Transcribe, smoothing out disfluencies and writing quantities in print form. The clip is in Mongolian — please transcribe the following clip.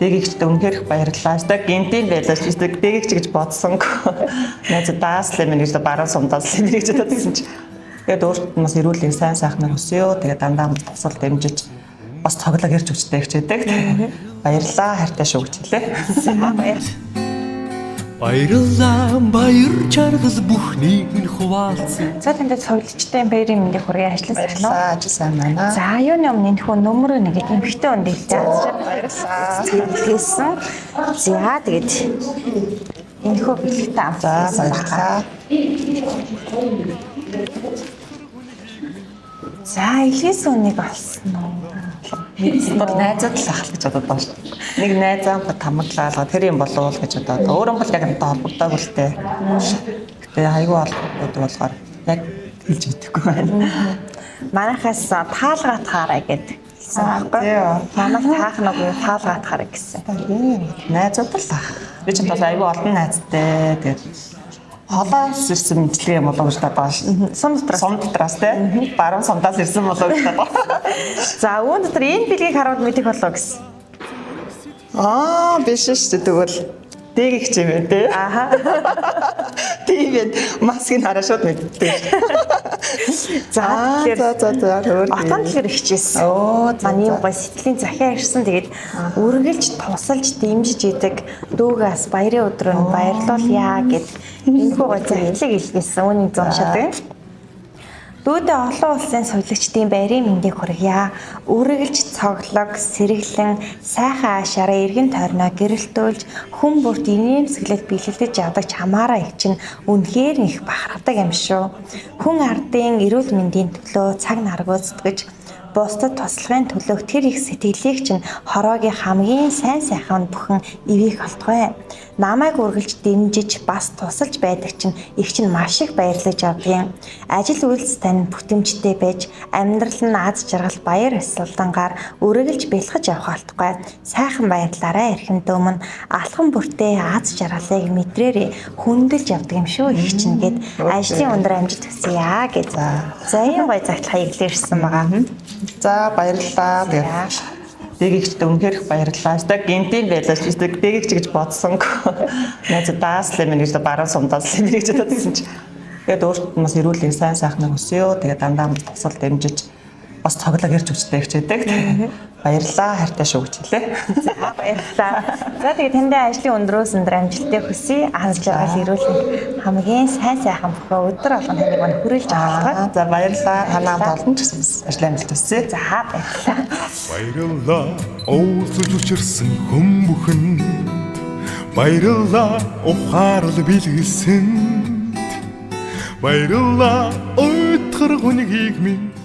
Дэгэгчд үнэхээр их баярлалаа. Өстой гинтийн байлаа ч өстой дэгэгч гэж бодсонгүй. Найз даас л минь өстой баруун сумдаас л минь гэж бодсон чи. Тэгээд өөртөө бас эрүүлэн сайн сайхнаар өсөё. Тэгээд дандаа тусал дэмжиж бас тоглог ирж өчтэй хичээдэг. Баярлалаа хайртай шүү гэж хэлээ. Баярлалаа баяр чаргал бүхнийг минь хуваалцсан. За танд цовлогчтой баярын мэндийг хүргэе ажлын сайн уу? Ажил сайн байна. За юуны өмнө энэ хүн нөмрөө нэг эмхтэй он дэлтэй. Баярлалаа. Хэлсэн. За тэгээд энэ хөө бэлгтэй авч. За баярлалаа. За илээс үнийг олсон уу? Бол найзад л ах л гэж бодоод байна шүү. Нэг найзаа тамаглаа тэр юм болов уу гэж бодоод өөрөө бол яг энэ холбогдоогүй л дээ. Гэтэ айгүй холбогдоод болохоор яг хэлж мэдэхгүй байна. Манайхаас таалгаатахаарай гэдэг хэлсэн байхгүй юу? Манайх таах нэг таалгаатахаарай гэсэн. Найзууд л ах. Би ч бол айгүй олон найзтай. Тэгээд холоос ирсэн мэдлэг юм болов уу гэж бодож шүү. Сум дотроос те. Баруун сумдаас ирсэн болов уу гэж бодоо. За үүн дотор энэ билгийг харуул мэдэх болов гэсэн. Биш шүү тэгвэл дэгэгч юм ээ те. Аха. Тэгээд маскыг хараа шууд мэддэг. За өөр. Отон дэлгэр хичээсэн. Манай юм гой сэтгэлийн захиа ирсэн. Тэгээд үргэлж тусалж дэмжиж идэг дүүгээс баярын өдрөө баярлуулъя гэд энэ гой захиалыг илгээсэн. Үүнийг зуншаадаг. Дүүдээ олон улсын сувлагчдын баярын мэндийг хүргье. Үргэлж цоглог, сэргэлэн, сайхан аашаараа эргэн тойрноо гэрэлтүүлж, хүн бүрт инээмсэглэл бэлгэлдэж явдаг чамаараа их чинь үнэхээр их бахархдаг юм шүү. Хүн ардын эрүүл мэндийн төлөө цаг наргуу зүтгэж, бусдад туслахын төлөө тэр их сэтгэлийг чинь хороогийн хамгийн сайн сайхан бүхэн ивэх болтгой. Намайг үргэлж дэмжиж бас тусалж байдаг чинь их чинь маш их баярлаж явдгийн. Ажил үйлс тань бүтэмжтэй байж амьдрал нь аз жаргал баяр ёслолтонгаар үргэлж бэлгэж явах болтгой. Сайхан баярлаарай эрхэм дөөмөн алхам бүртээ аз жаргалыг мэдрээрээ хүндэлж явдаг юм шүү их чинь гэд ажлын өндөр амжилт хүсье гэж. За энэ гоё загтлахыг илэрсэн байгаа. За баярлалаа. Дэгэгчд үнэхээр их баярлалаа. Өстой гинтийн байлаа ч өстой дэгэгч гэж бодсонгүй. Найз даас л минь өстой баруун сумдаас л минь гэж бодсон чи. Тэгээд өөртөө бас эрүүлэн сайн сайхнаар өсөё. Тэгээд дандаа тусал дэмжиж бас тоглог ирж өчтэй хичээдэг. Баярлалаа хайртай шүү гэж хэлээ. За баярлалаа. За тэгээд танд ажлын өндрөөс өндөр амжилттай хүсье. Аз жаргал эрүүлэн хамгийн сайн сайхан бүхэн өдөр болгон таныг мань хүрээлж авах. За баярлалаа. Танаа болон ч гэсэн ажлын амжилт хүсье. За баярлалаа. Баярлалаа уулзаж учирсан хүн бүхэн. Баярлалаа ухаарл бэлгэлсэнд. Баярлалаа өтгөр хүнгийг минь